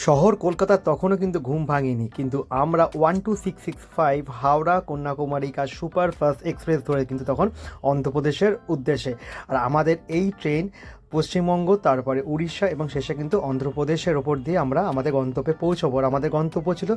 শহর কলকাতার তখনও কিন্তু ঘুম ভাঙেনি, কিন্তু আমরা 12665 হাওড়া কন্যাকুমারিকা সুপারফাস্ট এক্সপ্রেস ধরে কিন্তু তখন অন্ধ্রপ্রদেশের উদ্দেশ্যে। আর আমাদের এই ট্রেন পশ্চিমবঙ্গ, তারপরে উড়িষ্যা এবং শেষে কিন্তু অন্ধ্রপ্রদেশের ওপর দিয়ে আমরা আমাদের গন্তব্যে পৌঁছবো। আর আমাদের গন্তব্য ছিল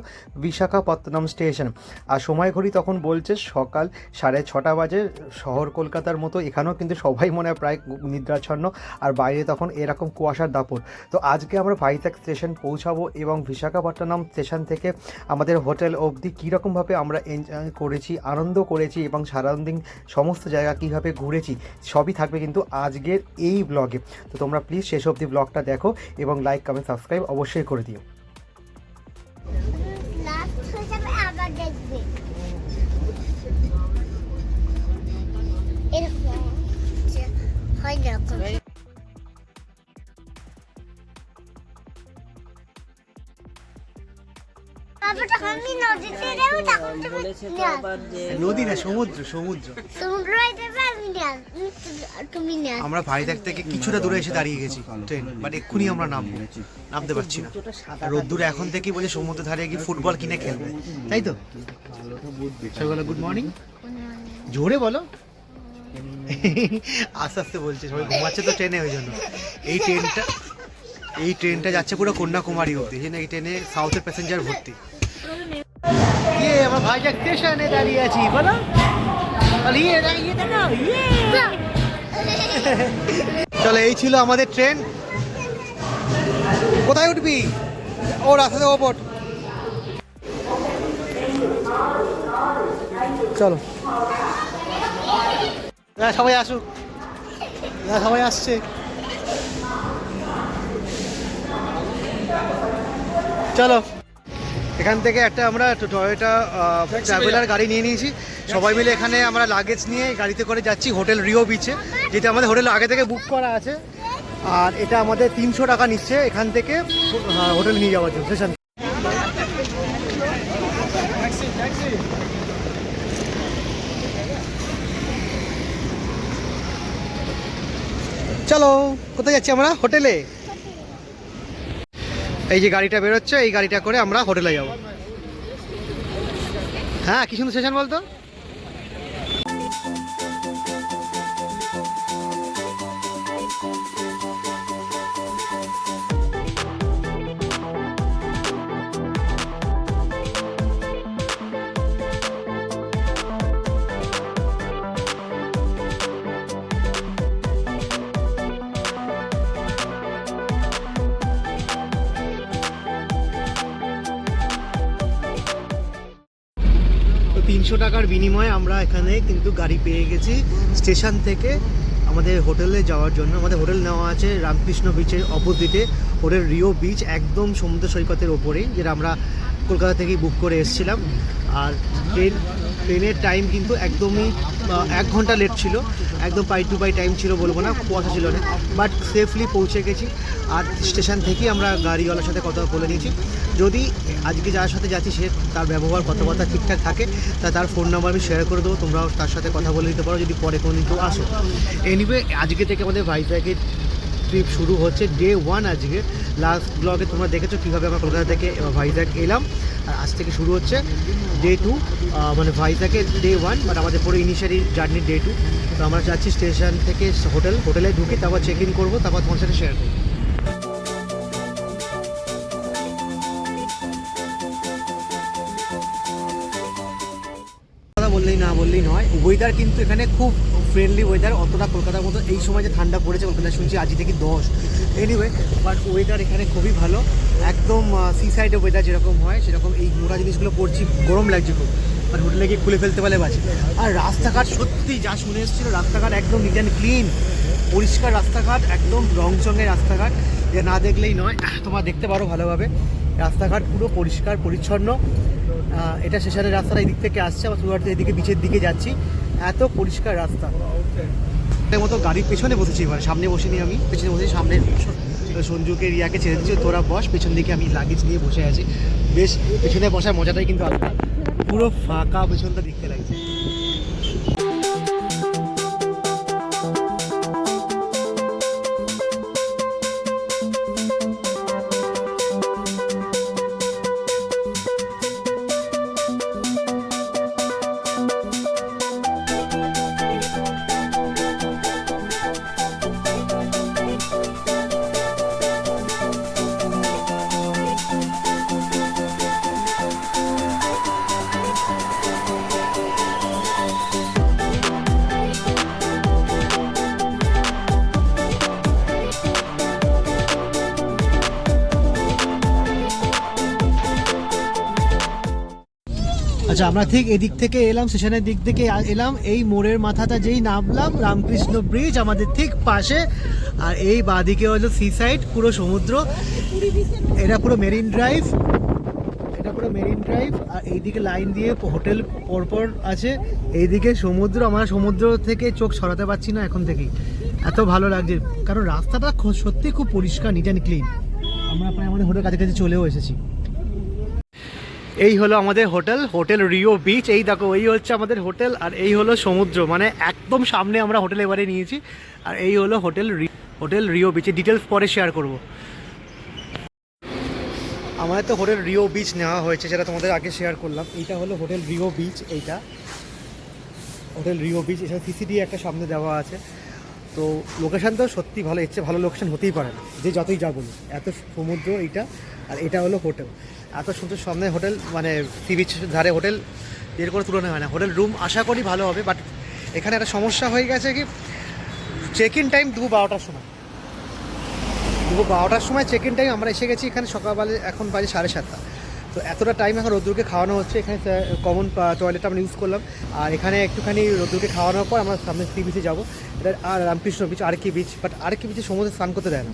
বিশাখাপত্তনম স্টেশন। আর সময় ঘড়ি তখন বলছে সকাল 6:30 বাজে। শহর কলকাতার মতো এখানেও কিন্তু সবাই মনে হয় প্রায় নিদ্রাচ্ছন্ন, আর বাইরে তখন এরকম কুয়াশার দাপট। তো আজকে আমরা ভাইজ্যাগ স্টেশন পৌঁছাবো এবং বিশাখাপত্তনম স্টেশন থেকে আমাদের হোটেল অবধি কীরকমভাবে আমরা এনজয় করেছি, আনন্দ করেছি এবং সারাদিন সমস্ত জায়গা কীভাবে ঘুরেছি সবই থাকবে কিন্তু আজকের এই ব্লগে। তো তোমরা প্লিজ শেষ অবধি ব্লগটা দেখো এবং লাইক, কমেন্ট, সাবস্ক্রাইব অবশ্যই করে দিও। নদী না, সমুদ্র। আমরা ভাইজ্যাগ থেকে কিছুটা দূরে এসে দাঁড়িয়ে গেছি ট্রেন, বাট এক্ষুনি আমরা নামতে পারছি না। রোদ্দুর এখন থেকেই বলে সমুদ্র ধারে গিয়ে ফুটবল কিনে খেলবে, তাই তো? সবাই গুড মর্নিং, জোরে বলো। আস্তে আস্তে বলছে, সবাই ঘুমাচ্ছে তো ট্রেনে, ওই জন্য। এই ট্রেনটা যাচ্ছে পুরো কন্যাকুমারী অবধি, এই ট্রেনে সাউথের প্যাসেঞ্জার ভর্তি। আমরা ভাইজ্যাগ স্টেশনে দাঁড়িয়ে আছি, বলো। চলো, এই ছিল আমাদের ট্রেন। কোথায় উঠবি? ও রাস্তাতে ওপর। চলো, সবাই আসুক, সবাই আসছে। চলো, এখান থেকে একটা আমরা টয়োটা ট্রাভেলার গাড়ি নিয়ে নিয়েছি। সবাই মিলে এখানে আমরা লাগেজ নিয়ে গাড়িতে করে যাচ্ছি হোটেল রিও বিচে, যেটা আমাদের হোটেল আগে থেকে বুক করা আছে। আর এটা আমাদের 300 টাকা নিচ্ছে এখান থেকে হোটেল নিয়ে যাওয়ার জন্য স্টেশন। চলো, কোথায় যাচ্ছি আমরা? হোটেলে। এই যে গাড়িটা বেরোচ্ছে, এই গাড়িটা করে আমরা হোটেলে যাব। হ্যাঁ, কি সুন্দর স্টেশন বলতো। তো 300 টাকার বিনিময়ে আমরা এখানে কিন্তু গাড়ি পেয়ে গেছি স্টেশন থেকে আমাদের হোটেলে যাওয়ার জন্য। আমাদের হোটেল নেওয়া আছে রামকৃষ্ণ বিচের অপোজিটে, হোটেল রিও বিচ, একদম সমুদ্র সৈকতের ওপরেই, যেটা আমরা কলকাতা থেকেই বুক করে এসেছিলাম। আর ট্রেনের টাইম কিন্তু একদমই 1 ঘন্টা লেট ছিল, একদম পাই টু পাই টাইম ছিল বলবো না, কুয়াশা ছিল না, বাট সেফলি পৌঁছে গেছি। আর স্টেশন থেকেই আমরা গাড়িওয়ালার সাথে কথা বলে নিয়েছি, যদি আজকে যার সাথে যাচ্ছি সে তার ব্যবহার কথাবার্তা ঠিকঠাক থাকে তার ফোন নাম্বার আমি শেয়ার করে দেবো, তোমরাও তার সাথে কথা বলে নিতে পারো যদি পরে কোনো দিন কেউ আসো। এনিওয়ে, আজকে থেকে আমাদের ভাইজ্যাগের ট্রিপ শুরু হচ্ছে, ডে 1 আজকে। লাস্ট ব্লগে তোমরা দেখেছো কীভাবে আমরা কলকাতা থেকে ভাইজ্যাগ এলাম, আর আজ থেকে শুরু হচ্ছে ডে 2, মানে ভাইজ্যাগের ডে 1, বাট আমাদের পুরো ইনিশিয়ালি জার্নি ডে 2। তো আমরা যাচ্ছি স্টেশন থেকে হোটেলে ঢুকে তারপর চেক ইন করবো, তারপর তোমার সাথে শেয়ার করবো। বললেই নয়, ওয়েদার কিন্তু এখানে খুব ফ্রেন্ডলি ওয়েদার, অতটা কলকাতার মতো এই সময় যে ঠান্ডা পড়েছে কলকাতা শুনছি আজ থেকে 10। এনিওয়ে, বাট ওয়েদার এখানে খুবই ভালো, একদম সি সাইডে ওয়েদার যেরকম হয় সেরকম। এই মোটা জিনিসগুলো পড়ছি, গরম লাগছে খুব, আর হোটেলে গিয়ে খুলে ফেলতে পারলে বাঁচে। আর রাস্তাঘাট সত্যি যা শুনে এসেছিলো, রাস্তাঘাট একদম নিট অ্যান্ড ক্লিন, পরিষ্কার রাস্তাঘাট, একদম রংচঙের রাস্তাঘাট, যে না দেখলেই নয়, তোমরা দেখতে পারো ভালোভাবে। রাস্তাঘাট পুরো পরিষ্কার পরিচ্ছন্ন। এটা স্টেশনের রাস্তাটা এই দিক থেকে আসছে, আবার সুরাট এদিকে বিচের দিকে যাচ্ছি, এত পরিষ্কার রাস্তা। এর মতো গাড়ির পেছনে বসেছি, এবার সামনে বসিনি, আমি পেছনে বসেছি। সামনে সঞ্জুকে রিয়াকে ছেড়ে দিচ্ছি, তোরা বস, পেছন দিকে আমি লাগেজ নিয়ে বসে আছি। বেশ, পেছনে বসার মজাটাই কিন্তু আলাদা, পুরো ফাঁকা পেছনটা দেখতে লাগছে। আচ্ছা, আমরা ঠিক এদিক থেকে এলাম, স্টেশনের দিক থেকে এলাম, এই মোড়ের মাথাটা যেই নামলাম রামকৃষ্ণ ব্রিজ আমাদের ঠিক পাশে। আর এই বাঁদিকে হলো সি সাইড, পুরো সমুদ্র, এটা পুরো মেরিন ড্রাইভ, এটা পুরো মেরিন ড্রাইভ। আর এইদিকে লাইন দিয়ে হোটেল পরপর আছে, এইদিকে সমুদ্র। আমরা সমুদ্র থেকে চোখ সরাতে পারছি না এখন থেকেই, এত ভালো লাগছে, কারণ রাস্তাটা সত্যি খুব পরিষ্কার, নিট অ্যান্ড ক্লিন। আমরা প্রায় আমাদের হোটেল কাছাকাছি চলেও এসেছি। এই হলো আমাদের হোটেল, হোটেল রিও বিচ। এই দেখো, এই হচ্ছে আমাদের হোটেল, আর এই হলো সমুদ্র, মানে একদম সামনে আমরা হোটেল এবারে নিয়েছি। আর এই হলো হোটেল রিও বিচের ডিটেলস পরে শেয়ার করব। আমাদের তো হোটেল রিও বিচ নেওয়া হয়েছে, যেটা তোমাদের আগে শেয়ার করলাম। এইটা হলো হোটেল রিও বিচ, এইটা হোটেল রিও বিচ। এছাড়া সিসিটিভি একটা সামনে দেওয়া আছে। তো লোকেশান তো সত্যি ভালো, এর চেয়ে ভালো লোকেশান হতেই পারে না, যে যতই যা বলি। এত সমুদ্র এইটা, আর এটা হলো হোটেল, এত সুন্দর সামনে হোটেল, মানে সি বিচ ধারে হোটেল, এর করে তুলনা হয় না। হোটেল রুম আশা করি ভালো হবে, বাট এখানে একটা সমস্যা হয়ে গেছে কি, চেক ইন টাইম দুপুর 12টার সময়, দুপুর 12টার সময় চেক ইন টাইম। আমরা এসে গেছি এখানে সকালবেলা, এখন বাজে 7:30। তো এতটা টাইম এখন রোদ্দুরকে খাওয়ানো হচ্ছে। এখানে কমন টয়লেটটা আমরা ইউজ করলাম, আর এখানে একটুখানি রোদ্দুরকে খাওয়ানোর পর আমরা সামনে সি বিচে যাবো। এটা আর Ramakrishna beach, R K beach, but R K বিচে সমুদ্রে স্নান করতে দেয় না,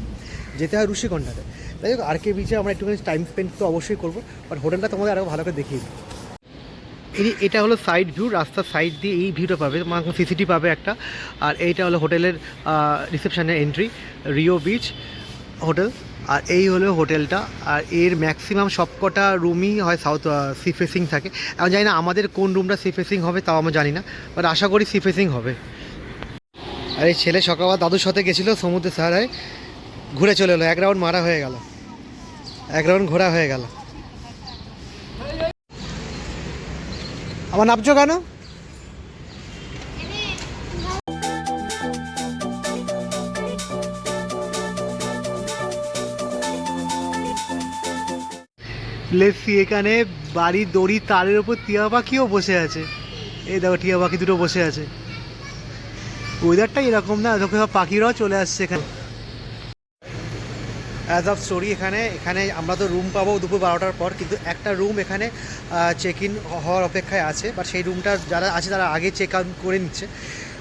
যেতে হয় ঋষিকণ্ঠাতে। তাই হোক, আর কে বিচে আমরা একটুখানি টাইম স্পেন্ড তো অবশ্যই করবো, বাট হোটেলটা তোমাদের আরও ভালো করে দেখিয়ে দিই। এটা হলো সাইড ভিউ, রাস্তার সাইড দিয়ে এই ভিউটা পাবে, মানে সিসিটিভি পাবে একটা। আর এইটা হলো হোটেলের রিসেপশনের এন্ট্রি, রিও বিচ হোটেল। আর এই হলো হোটেলটা, আর এর ম্যাক্সিমাম সবকটা রুমই হয় সাউথ সি ফেসিং থাকে। এখন জানি না আমাদের কোন রুমটা সি ফেসিং হবে, তাও আমরা জানি না, বাট আশা করি সি ফেসিং হবে। আর এই ছেলে সকালবেলা দাদুর সাথে গেছিলো সমুদ্রের সাহারায়, ঘুরে চলে এলো, 1 রাউন্ড মারা হয়ে গেল, 1 রাউন্ড ঘোরা হয়ে গেল। আমার নামছো কেন? লেসি এখানে বাড়ির দড়ি তারের উপর টিয়া পাখিও বসে আছে। এই দেখো, টিয়া পাখি দুটো বসে আছে। ওয়েদারটাই এরকম না, যখন সব পাখিরাও চলে আসছে এখানে। অ্যাজ অফ স্টোরি, এখানে আমরা তো রুম পাবো দুপুর 12টার পর, কিন্তু একটা রুম এখানে চেক ইন হওয়ার অপেক্ষায় আছে, বাট সেই রুমটা যারা আছে তারা আগে চেক আউট করে নিচ্ছে,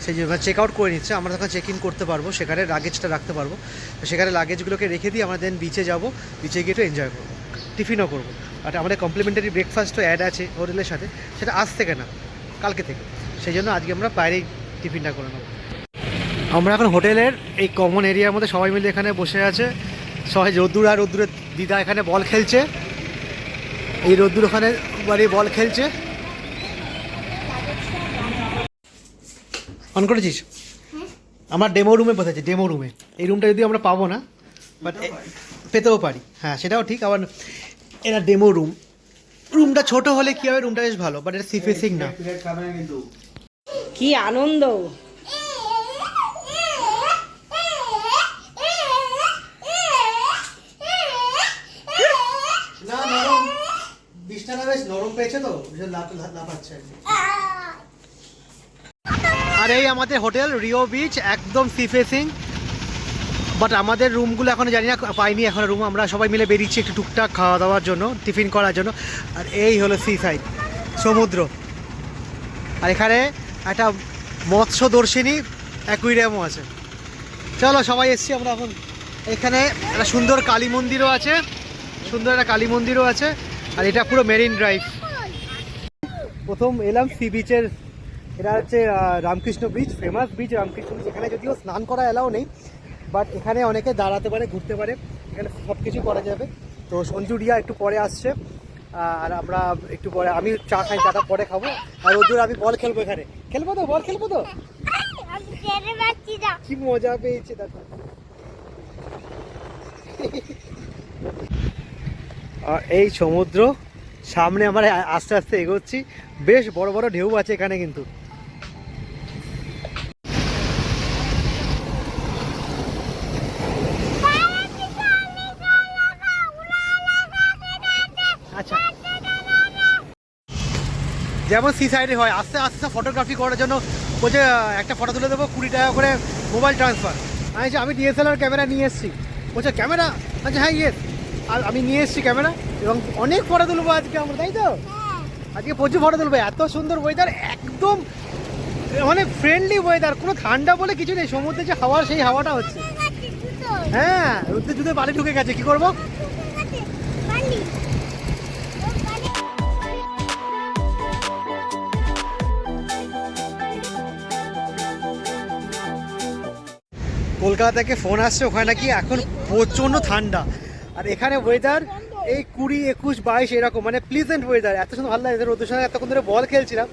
সেই জন্য চেক আউট করে নিচ্ছে। আমরা তখন চেক ইন করতে পারবো, সেখানে লাগেজটা রাখতে পারবো। সেখানে লাগেজগুলোকে রেখে দিয়ে আমরা দেন বিচে যাবো, বিচে গিয়ে একটু এনজয় করবো, টিফিনও করবো। আর আমাদের কমপ্লিমেন্টারি ব্রেকফাস্টও অ্যাড আছে হোটেলের সাথে, সেটা আজ থেকে না, কালকে থেকে। সেই জন্য আজকে আমরা বাইরেই টিফিনটা করে নেবো। আমরা এখন হোটেলের এই কমন এরিয়ার মধ্যে সবাই মিলে এখানে বসে আছে। সবাই রোদ্দুর, আর রোদ্দুরের দিদা এখানে বল খেলছে, এই রোদ্দুর ওখানে বাড়ি বল খেলছে। অন করেছিস? আমার ডেমো রুমে বসেছে, ডেমো রুমে। এই রুমটা যদি আমরা পাবো না, বাট পেতেও পারি, হ্যাঁ সেটাও ঠিক। আবার এটা ডেমো রুম, রুমটা ছোট হলে কি হবে, রুমটা বেশ ভালো, বাট এটা সি ফেসিং না। কি আনন্দ! না নরম, বিছানা বেশ নরম পেয়েছে তো, লাফাচ্ছে। আর এই আমাদের হোটেল রিও বিচ, একদম সি ফেসিং। বাট আমাদের রুমগুলো এখন জানি না, পাইনি এখন রুম। আমরা সবাই মিলে বেরিয়েছি একটু টুকটাক খাওয়া দাওয়ার জন্য, টিফিন করার জন্য। আর এই হলো সি সাইড, সমুদ্র। আর এখানে একটা মৎস্যদর্শিনী অ্যাকুয়ারিয়ামও আছে। চলো, সবাই এসছি আমরা এখন। এখানে একটা সুন্দর কালী মন্দিরও আছে, সুন্দর একটা কালী মন্দিরও আছে। আর এটা পুরো মেরিন ড্রাইভ। প্রথম এলাম সি বিচের, এটা হচ্ছে Ramakrishna beach, famous beach Ramakrishna beach. এখানে যদিও স্নান করা এলাও নেই, বাট এখানে অনেকে দাঁড়াতে পারে, ঘুরতে পারে, এখানে সব কিছু করা যাবে। তো সঞ্জু রিয়া একটু পরে আসছে, আর আমরা একটু পরে, আমি চা খাই, চাটা পরে খাবো। আর ওদের আমি বল খেলবো, এখানে খেলবো তো, বল খেলবো তো। কি মজা পেয়েছে দেখো। আর এই সমুদ্র সামনে আমরা আস্তে আস্তে এগোচ্ছি, বেশ বড় বড় ঢেউ আছে এখানে কিন্তু। আচ্ছা, যেমন সি সাইডে হয়, আস্তে আস্তে ফটোগ্রাফি করার জন্য বলছে একটা ফটো তুলে দেবো 20 টাকা করে মোবাইল ট্রান্সফার। আমি ডিএসএলআর ক্যামেরা নিয়ে এসেছি। বলছে ক্যামেরা? আচ্ছা হ্যাঁ ইয়েস। আর আমি নিয়ে এসেছি ক্যামেরা, এবং অনেক ফটো তুলবো আজকে আমরা, তাই তো? আজকে প্রচুর ফটো তুলবে, এত সুন্দর ওয়েদার, একদম মানে ফ্রেন্ডলি ওয়েদার, কোনো ঠান্ডা বলে কিছু নেই, সমুদ্রে যে হাওয়া সেই হাওয়াটা হচ্ছে। হ্যাঁ রোদ্রে জুতে বালি ঢুকে গেছে, কি করবো? কলকাতা থেকে ফোন আসছে, ওখানে নাকি এখন প্রচণ্ড ঠান্ডা, আর এখানে ওয়েদার এই 20, 21, 22 এরকম, মানে প্লিজেন্ট ওয়েদার, এত সুন্দর ভালো লাগে। রোদের সঙ্গে এতক্ষণ ধরে বল খেলছিলাম,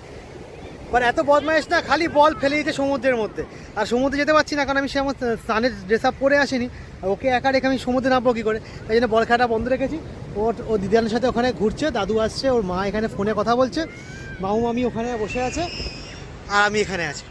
মানে এত বদমাইশ না, খালি বল ফেলে দিতে সমুদ্রের মধ্যে। আর সমুদ্রে যেতে পারছি না, কারণ আমি সেমন স্নানের ড্রেস আপ পরে আসিনি, আর ওকে একা রেখে আমি সমুদ্রে নামবো কী করে, তাই জন্য বল খেলাটা বন্ধ রেখেছি। ও দিদানের সাথে ওখানে ঘুরছে, দাদু আসছে, ওর মা এখানে ফোনে কথা বলছে, মামু মামি ওখানে বসে আছে, আর আমি এখানে আছি।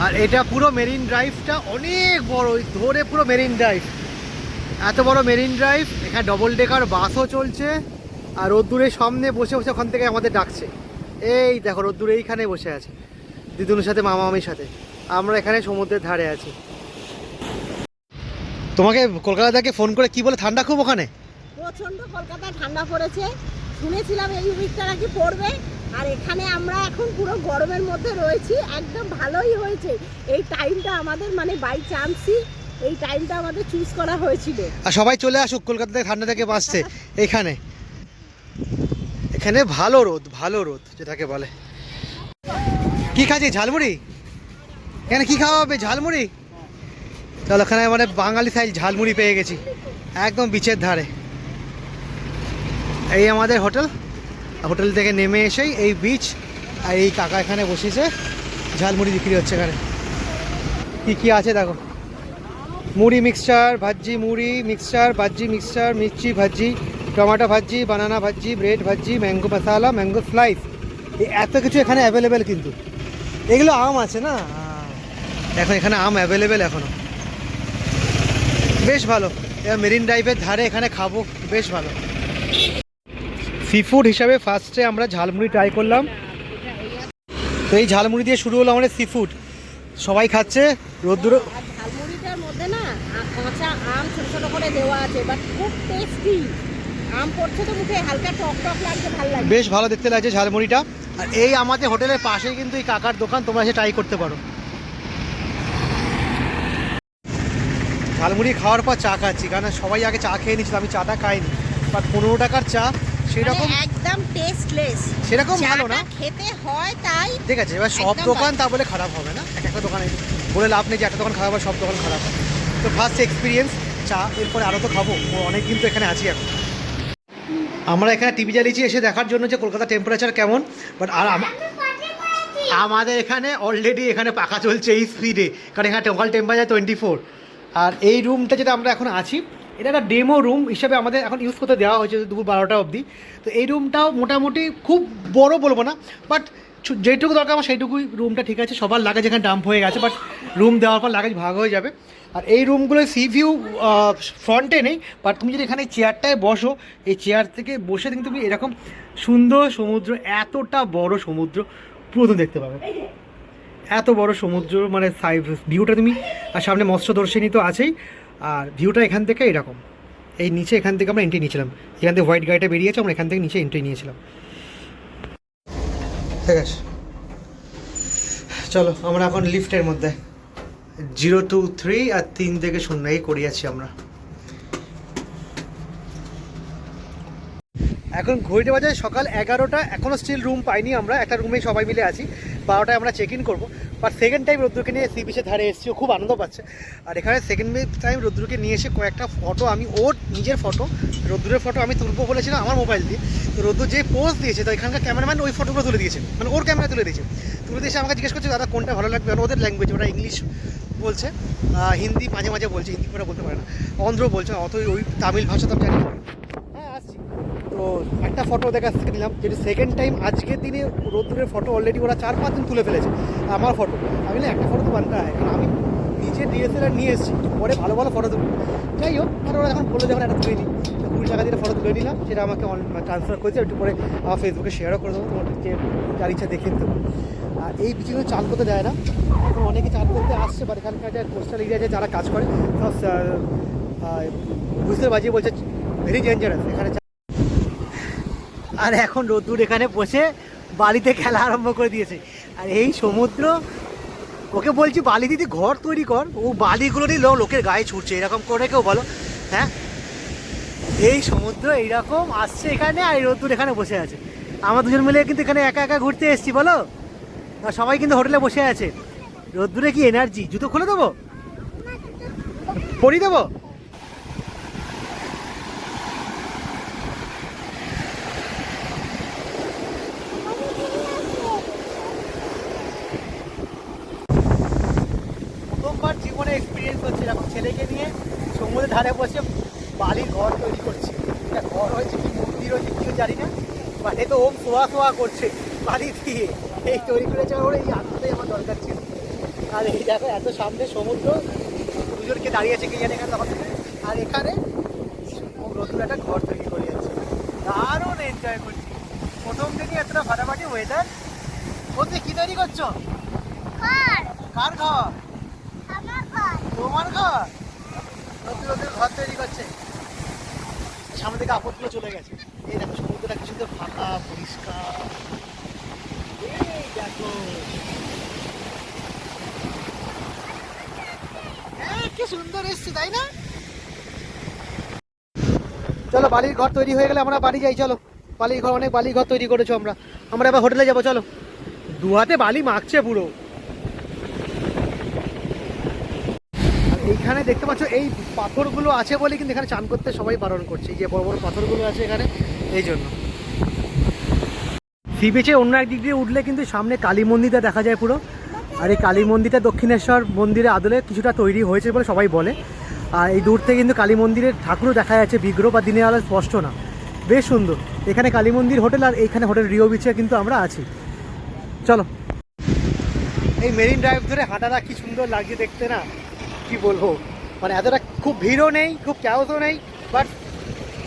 আর এটা পুরো মেরিন ড্রাইভটা অনেক বড়, ধরে পুরো মেরিন ড্রাইভ, এত বড় মেরিন ড্রাইভ। এখানে ডবল ডেকার বাসও চলছে, আর রোদ্দুরের সামনে বসে বসে ওখান থেকে আমাদের ডাকছে। এই দেখো রোদ্দুর এইখানে বসে আছে দিদুনের সাথে, মামা মামির সাথে, আমরা এখানে সমুদ্রের ধারে আছি। তোমাকে কলকাতা থেকে ফোন করে কি বলে, ঠান্ডা খুব ওখানে? প্রচন্ড কলকাতায় ঠান্ডা পড়েছে, শুনেছিলাম এই উইকটা নাকি পড়বে, আর এখানে আমরা এখন পুরো গরমের মধ্যে রয়েছি, একদম ভালোই হয়েছে এই টাইমটা আমাদের, মানে বাই চান্সই এই টাইমটা আমাদের চুজ করা হয়েছিল। আর সবাই চলে আসুক, কলকাতা থেকে ঠান্ডা থেকে বাঁচতে এখানে, এখানে ভালো রোদ, ভালো রোদ যেটাকে বলে। কি খাচ্ছি, ঝালমুড়ি? এখানে কি খাওয়া হবে, ঝালমুড়ি? চলো, ওখানে মানে বাঙালি সাইজ ঝালমুড়ি পেয়ে গেছি, একদম বিচের ধারে। এই আমাদের হোটেল, হোটেল থেকে নেমে এসেই এই বিচ, আর এই কাকা এখানে বসেছে, ঝালমুড়ি বিক্রি হচ্ছে এখানে। কি কি আছে দেখো, মুড়ি মিক্সচার, ভাজি মুড়ি মিক্সচার, ভাজি মিক্সচার, মির্চি ভাজি, টমাটো ভাজি, বানানা ভাজি, ব্রেড ভাজি, ম্যাঙ্গো মশালা, ম্যাঙ্গো স্লাইস, এত কিছু এখানে অ্যাভেলেবেল। কিন্তু এগুলো আম আছে না, এখন এখানে আম অ্যাভেলেবেল এখনও, বেশ ভালো। এবার মেরিন ড্রাইভের ধারে এখানে খাবো, বেশ ভালো। সি ফুড হিসাবে ফার্স্টে আমরা ঝালমুড়ি ট্রাই করলাম, তো এই ঝালমুড়ি দিয়ে শুরু হলো আমাদের সি ফুড, সবাই খাচ্ছে রোদ্দুর। ঝালমুড়িটার মধ্যে না কাঁচা আম ছোট ছোট করে দেওয়া আছে, বাট খুব টেস্টি। আম পড়ছে তো মুখে, হালকা টক টক লাগছে, ভালো লাগছে, বেশ ভালো দেখতে লাগছে ঝালমুড়িটা। আর এই আমাদের হোটেলের পাশেই কিন্তু এই কাকার দোকান, তোমরা এসে ট্রাই করতে পারো। ঝালমুড়ি খাওয়ার পর চা খাচ্ছি, কারণ সবাই আগে চা খেয়ে নিচ্ছিল, আমি চাটা খাইনি, বাট 15 টাকার চা সেরকম একদম টেস্টলেস, সেরকম ভালো না, খেতে হয় তাই। ঠিক আছে, এবার সব দোকান তা বলে খারাপ হবে না, এক একটা দোকানে বলে লাভ নেই যে একটা দোকান খারাপ হয়, সব দোকান খারাপ হয়। তো ফার্স্ট এক্সপিরিয়েন্স চা, এরপরে আরও তো খাবো, অনেক দিন তো এখানে আছি এখন। আমরা এখানে টিভি চালিয়েছি এসে দেখার জন্য যে কলকাতা টেম্পারেচার কেমন, বাট আর আমাদের এখানে অলরেডি এখানে পাখা চলছে এই স্পিডে, কারণ এখানে টোটাল টেম্পারেচার 24। আর এই রুমটা যেটা আমরা এখন আছি, এটা একটা ডেমো রুম হিসাবে আমাদের এখন ইউজ করতে দেওয়া হয়েছে দুপুর 12টা অবধি। তো এই রুমটাও মোটামুটি খুব বড় বলবো না, বাট যেটুকু দরকার আমার সেইটুকুই রুমটা ঠিক আছে। সবার লাগেজ এখানে ডাম্প হয়ে গেছে, বাট রুম দেওয়ার পর লাগেজ ভাগ হয়ে যাবে। আর এই রুমগুলো সি ভিউ ফ্রন্টে নেই, বাট তুমি যদি এখানে চেয়ারটায় বসো, এই চেয়ার থেকে বসে কিন্তু তুমি এরকম সুন্দর সমুদ্র, এতটা বড় সমুদ্র পুরো তুমি দেখতে পাবে, এত বড় সমুদ্র, মানে ভিউটা তুমি, আর সামনে মৎস্যদর্শিনী তো আছেই, আর ভিউটা এখান থেকে এরকম। এই নিচে এখান থেকে আমরা এন্ট্রি নিয়েছিলাম, এখান থেকে হোয়াইট গাড়িটা বেরিয়েছে, আমরা এখান থেকে নিচে এন্ট্রি নিয়েছিলাম। ঠিক আছে, চলো আমরা এখন লিফটের মধ্যে 0 2 3 আর 3 থেকে 0 এই করিয়াছি আমরা। এখন ঘড়িতে বাজে সকাল 11টা, এখনও স্টিল রুম পাইনি আমরা, একটা রুমেই সবাই মিলে আছি। 12টায় আমরা চেক ইন করবো। বাট সেকেন্ড টাইম রোদ্দুরকে নিয়ে সি বিচের ধারে এসেছি, ও খুব আনন্দ পাচ্ছে। আর এখানে সেকেন্ড টাইম রোদ্দুরকে নিয়ে এসে কয়েকটা ফটো, আমি ওর নিজের ফটো, রোদ্দুরের ফটো আমি তুলবো বলেছিলাম আমার মোবাইল দিয়ে। তো রোদ্দুর যে পোজ দিয়েছে, তো এখানকার ক্যামেরাম্যান ওই ফটোগুলো তুলে দিয়েছে, মানে ওর ক্যামেরা তুলে দিয়েছে। তুলে দিয়েছে, আমাকে জিজ্ঞেস করছে দাদা কোনটা ভালো লাগবে, কারণ ওদের ল্যাঙ্গুয়েজ, ওরা ইংলিশ বলছে, হিন্দি মাঝে মাঝে বলছে, হিন্দি ওরা বলতে পারে না, অন্ধ্র বলছে, অত ওই তামিল ভাষা তো আমি জানি না। হ্যাঁ আসছি, তো একটা ফটো ওদের কাছ থেকে নিলাম, যেটি সেকেন্ড টাইম আজকের দিনে রোদ্দুরের ফটো অলরেডি ওরা 4-5 দিন তুলে ফেলেছে। আমার ফটো আমি না, একটা ফটো তো বানতে হয়, কারণ আমি নিজে ডিএসএলআর নিয়ে এসেছি, পরে ভালো ভালো ফটো তুলবো। যাই হোক, আর ওরা এখন বললো যখন একটা তুলে নিই, তো 20 টাকা দিয়ে ফটো তুলে নিলাম, সেটা আমাকে ট্রান্সফার করেছে, একটু পরে আমার ফেসবুকে শেয়ারও করে দেবো, তোমার যে যার ইচ্ছা দেখিয়ে দেবো। আর এই বিচে চান করতে দেয় না, এখন অনেকে চান করতে আসছে, বা এখানকার যে কোস্টাল এরিয়াতে যারা কাজ করে বুঝতে বাজিয়ে বলছে ভেরি ডেঞ্জারাস এখানে। আর এখন রোদ্দুর এখানে বসে বালিতে খেলা আরম্ভ করে দিয়েছে। আর এই সমুদ্র, ওকে বলছি বালি দিদি ঘর তৈরি কর, ও বালিগুলো নিয়ে লোকের গায়ে ছুটছে, এরকম করে কেউ বলো? হ্যাঁ, এই সমুদ্র এইরকম আসছে এখানে, আর এই রোদ্দুর এখানে বসে আছে। আমরা দুজন মিলে কিন্তু এখানে একা একা ঘুরতে এসেছি বলো, আর সবাই কিন্তু হোটেলে বসে আছে। রোদ্দুরে কি এনার্জি! জুতো খুলে দেবো, পরিয়ে দেবো? প্রথমবার জীবনে এক্সপিরিয়েন্স হচ্ছে এরকম ছেলেকে নিয়ে সমুদ্রের ধারে বসে বালির ঘর তৈরি করছে। এটা ঘর হয়েছে কি মন্দির হয়েছে কিছু জানি না, বাট এ তো ওম সোয়া সোয়া করছে বালি দিয়ে। এই তৈরি করেছে ওর, এই আত্মাটাই আমার দরকার ছিল। আর এই দেখো এত সামনে সমুদ্র, দুজনকে দাঁড়িয়ে আছে কি জানি এখানে তখন থেকে। আর এখানে নতুন একটা ঘর তৈরি করে যাচ্ছে, দারুণ এনজয় করছি। প্রথম দিনই এতটা ফাটাফাটি ওয়েদার। বলতে কি তৈরি করছো? কার ঘর? তোমার ঘর? নতুন নতুন ঘর তৈরি করছে। সামনে থেকে আপদগুলো চলে গেছে। এই দেখো সমুদ্রটা কি সুন্দর ফাঁকা পরিষ্কার। এই দেখো, হ্যাঁ কি সুন্দর এসছে তাই না? চলো বালির ঘর তৈরি হয়ে গেলে আমরা বাড়ি যাই। চলো, বালির ঘর, অনেক বালির ঘর তৈরি করেছো আমরা এবার হোটেলে যাবো। চলো, দু হাতে বালি মাখছে পুরো। এইখানে দেখতে পাচ্ছ এই পাথরগুলো আছে বলে কিন্তু এখানে চান করতে সবাই বারণ করছে। এই যে বড় বড় পাথরগুলো আছে এখানে, এই জন্য। সি বিচে অন্য একদিক দিয়ে উঠলে কিন্তু সামনে কালী মন্দিরটা দেখা যায় পুরো। আর এই কালী মন্দিরটা দক্ষিণেশ্বর মন্দিরের আদলে কিছুটা তৈরি হয়েছে বলে সবাই বলে। আর এই দূর থেকে কিন্তু কালী মন্দিরের ঠাকুরও দেখা যাচ্ছে, বিগ্রহ বা দিনের আলো স্পষ্ট না, বেশ সুন্দর। এখানে কালী মন্দির হোটেল, আর এইখানে হোটেল রিও বিচে কিন্তু আমরা আছি। চলো, এই মেরিন ড্রাইভ ধরে হাঁটাটা কি সুন্দর লাগছে দেখতে না, কি বলবো। মানে এতটা খুব ভিড়ও নেই, খুব ক্যাওসও নেই, বাট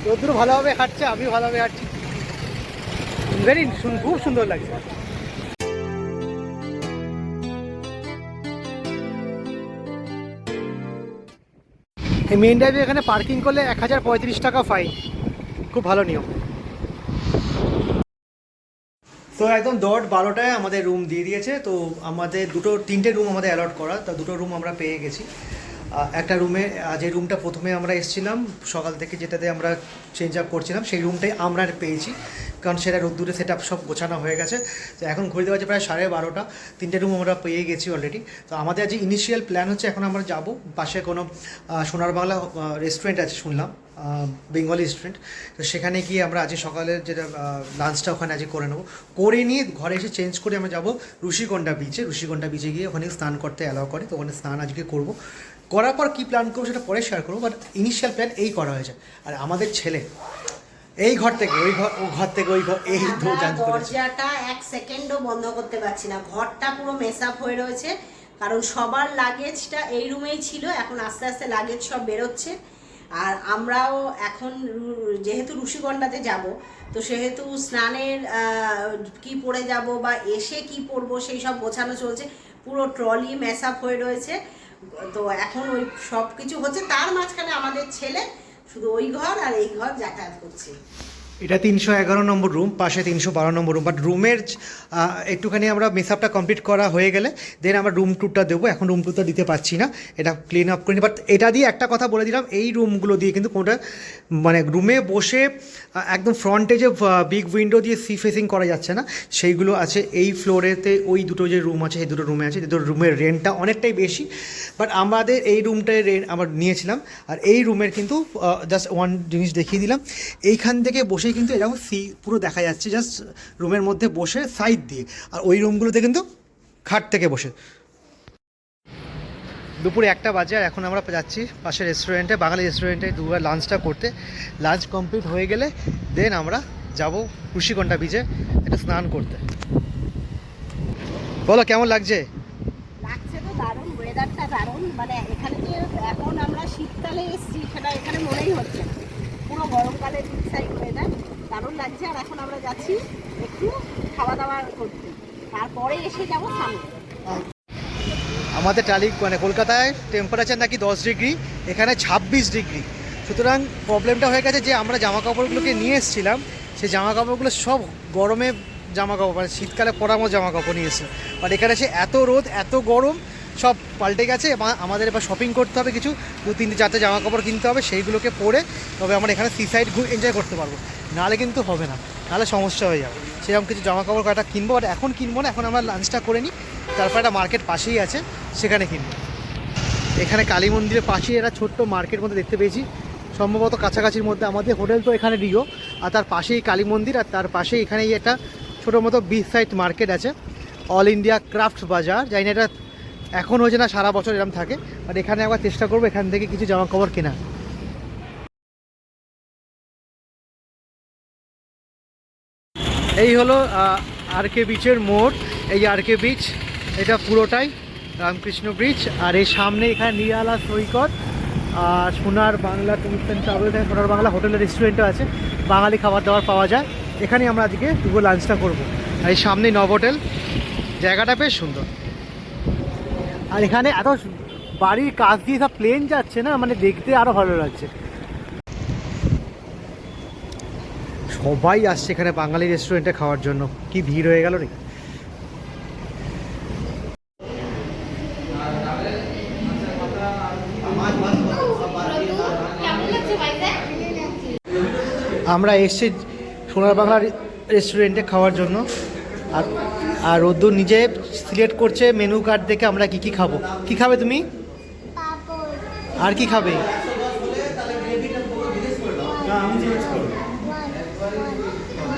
রোদ্দুর ভালোভাবে হাঁটছে, আমি ভালোভাবে হাঁটছি, খুব সুন্দর লাগছে। এই মেইন ড্রাইভে এখানে পার্কিং করলে 1035 টাকা ফাইন, খুব ভালো নিয়ম। তো একদম 10-12টায় আমাদের রুম দিয়ে দিয়েছে। তো আমাদের তিনটে রুম আমাদের অ্যালট করা, তা দুটো রুম আমরা পেয়ে গেছি। একটা রুমে, যে রুমটা প্রথমে আমরা এসেছিলাম সকাল থেকে, যেটাতে আমরা চেঞ্জ আপ করছিলাম, সেই রুমটাই আমরা পেয়েছি, কারণ সেটা রোদ্দুরে সেট আপ সব গোছানো হয়ে গেছে। তো এখন ঘুরতে পারছে প্রায় 12:30। তিনটে রুম আমরা পেয়ে গেছি অলরেডি। তো আমাদের যে ইনিশিয়াল প্ল্যান হচ্ছে, এখন আমরা যাব পাশে কোনো সোনার বাংলা রেস্টুরেন্ট আছে শুনলাম, বেঙ্গলি রেস্টুরেন্ট। তো সেখানে গিয়ে আমরা আজকে সকালের যেটা লাঞ্চটা ওখানে আজকে করে নেবো, করে নিয়ে ঘরে এসে চেঞ্জ করে আমরা যাব ঋষিকোণা বিচে। ঋষিকোণা বিচে গিয়ে ওখানে স্নান করতে অ্যালাউ করে, তো ওখানে স্নান আজকে করবো। করার পর কী প্ল্যান করবো সেটা পরে শেয়ার করবো, বাট ইনিশিয়াল প্ল্যান এই করা হয়েছে। আর আমাদের ছেলে এই ঘর থেকে ওই ঘর, ও ঘর থেকে ওই ঘর, এই দরজাটা এক সেকেন্ডও বন্ধ করতে পারছি না। ঘরটা পুরো মেস আপ হয়ে রয়েছে, কারণ সবার লাগেজটা এই রুমেই ছিল, এখন আস্তে আস্তে লাগেজ সব বেরোচ্ছে। আর আমরাও এখন যেহেতু ঋষিকোণাতে যাব, তো সেহেতু স্নানের কি পরে যাব বা এসে কি পরবো সেই সব গোছানো চলছে। পুরো ট্রলি মেস আপ হয়ে রয়েছে। তো এখন ওই সব কিছু হচ্ছে, তার মাঝখানে আমাদের ছেলে শুধু ওই ঘর আর এই ঘর যাতায়াত করছে। এটা 311 নম্বর রুম, পাশে 312 নম্বর রুম। বাট রুমের একটুখানি আমরা মেসআপটা কমপ্লিট করা হয়ে গেলে দেন আমরা রুম ট্যুরটা দেবো। এখন রুম ট্যুরটা দিতে পারছি না, এটা ক্লিন আপ করিনি। বাট এটা দিয়ে একটা কথা বলে দিলাম, এই রুমগুলো দিয়ে কিন্তু কোনোটা মানে রুমে বসে একদম ফ্রন্টে যে বিগ উইন্ডো দিয়ে সি ফেসিং করা যাচ্ছে না, সেইগুলো আছে এই ফ্লোরেতে। ওই দুটো যে রুম আছে, সেই দুটো রুমে আছে। দুটো রুমের রেন্টটা অনেকটাই বেশি, বাট আমাদের এই রুমটায় রেন্ট আমরা নিয়েছিলাম। আর এই রুমের কিন্তু জাস্ট ওয়ান জিনিস দেখিয়ে দিলাম, এইখান থেকে বসে কিন্তু এরকম সি পুরো দেখা যাচ্ছে, জাস্ট রুমের মধ্যে বসে সাইড দিয়ে। আর ওই রুমগুলোতে কিন্তু খাট থেকে বসে। দুপুরে 1টা বাজে, আর এখন আমরা যাচ্ছি পাশের রেস্টুরেন্টে, বাঙালি রেস্টুরেন্টে দুবার লাঞ্চটা করতে। লাঞ্চ কমপ্লিট হয়ে গেলে দেন আমরা যাব ঋষিকোণা বিচে একটু স্নান করতে। বলো কেমন লাগছে? লাগছে তো দারুণ, ওয়েদারটা দারুণ। মানে এখানে যে এখন আমরা শীতকালে এসেছি সেটা এখানে মনেই হচ্ছে, পুরো গরম লাগছে, আর এখন আমরা যাচ্ছি একটু খাওয়া দাওয়া করতে, তারপরে এসে যাবো সামনে। আমাদের মানে কলকাতায় টেম্পারেচার নাকি 10 ডিগ্রি, এখানে 26 ডিগ্রি। সুতরাং প্রবলেমটা হয়ে গেছে যে আমরা জামা কাপড়গুলোকে নিয়ে এসেছিলাম, সেই জামা কাপড়গুলো সব গরমে জামা কাপড়, মানে শীতকালে পরামো জামা কাপড় নিয়ে এসেছে। বাট এখানে এসে এত রোদ এত গরম সব পাল্টে গেছে। আমাদের এবার শপিং করতে হবে, কিছু 2-3-4টে জামা কাপড় কিনতে হবে, সেইগুলোকে পরে তবে আমরা এখানে সি সাইড এনজয় করতে পারবো, নাহলে কিন্তু হবে না, নাহলে সমস্যা হয়ে যাবে। সেরকম কিছু জামা কাপড় কয়েকটা কিনবো, বাট এখন কিনবো না, এখন আমরা লাঞ্চটা করে নিই, তারপর একটা মার্কেট পাশেই আছে সেখানে কিনবো। এখানে কালী মন্দিরের পাশেই একটা ছোট্ট মার্কেট মধ্যে দেখতে পেয়েছি, সম্ভবত কাছাকাছির মধ্যে। আমাদের হোটেল তো এখানে রিও, আর তার পাশেই কালী মন্দির, আর তার পাশেই এখানে একটা ছোটো মতো বিচ সাইড মার্কেট আছে, অল ইন্ডিয়া ক্রাফট বাজার। জানি না এটা এখন হয়েছে না সারা বছর এরকম থাকে, বাট এখানে একবার চেষ্টা করবো এখান থেকে কিছু জামা কাপড় কেনা। এই হলো আরকে বিচের মোড়। এই আরকে বিচ এটা পুরোটাই রামকৃষ্ণ ব্রিজ, আর এই সামনে এখানে নিরালা সৈকত আর সোনার বাংলা ট্যুরস অ্যান্ড ট্রাভেল, সোনার বাংলা হোটেলের রেস্টুরেন্টও আছে, বাঙালি খাবার দাবার পাওয়া যায়। এখানেই আমরা আজকে দুপুর লাঞ্চটা করবো। আর এই সামনেই নব হোটেল, জায়গাটা বেশ সুন্দর। আর এখানে এত বাড়ির কাছ দিয়ে সব প্লেন যাচ্ছে না, মানে দেখতে আরও ভালো লাগছে। সবাই আসছে এখানে বাঙালি রেস্টুরেন্টে খাওয়ার জন্য, কি ভিড় হয়ে গেল রে। আমরা এসছি সোনার বাংলা রেস্টুরেন্টে খাওয়ার জন্য, আর রোদ্দুর নিজে সিলেক্ট করছে মেনু কার্ড দেখে আমরা কি কি খাবো। কি খাবে তুমি? আর কি খাবে?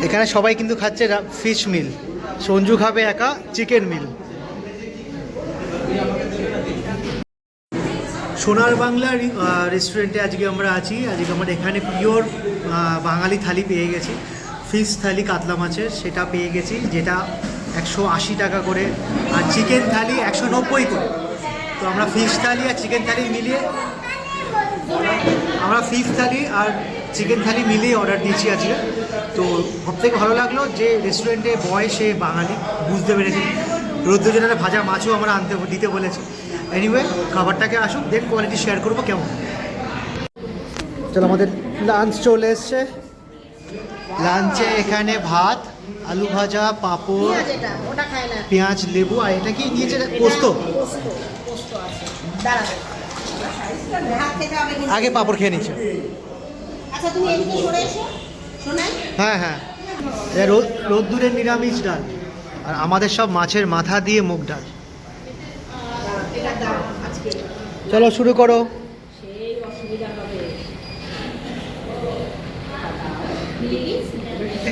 এখানে সবাই কিন্তু খাচ্ছে ফিশ মিল, সঞ্জু খাবে একা চিকেন মিল। সোনার বাংলা রেস্টুরেন্টে আজকে আমরা আছি। আজকে আমরা এখানে পিওর বাঙালি থালি পেয়ে গেছি, ফিশ থালি কাতলা মাছের, সেটা পেয়ে গেছি, যেটা 180 টাকা করে, আর চিকেন থালি 190 করে। তো আমরা ফিশ থালি আর চিকেন থালি মিলিয়ে চিকেন থালি মিলিয়ে অর্ডার দিয়েছি আজকে। তো সবথেকে ভালো লাগলো যে রেস্টুরেন্টে বয় সে বাঙালি, বুঝতে পেরেছি। রৌদ্রজনের ভাজা মাছও আমরা দিতে বলেছি। এনিওয়ে খাবারটাকে আসুক, দেন কোয়ালিটি শেয়ার করবো কেমন। চলো আমাদের লাঞ্চ চলে এসছে। লাঞ্চে এখানে ভাত, আলু ভাজা, পাঁপড়, পেঁয়াজ, লেবু, আর এটা কি নিয়েছে? পোস্ত। আগে পাঁপড় খেয়ে নিচ্ছে। হ্যাঁ হ্যাঁ, রোদ্দুরের নিরামিষ ডাল, আর আমাদের সব মাছের মাথা দিয়ে মুগ ডাল। চলো শুরু করো।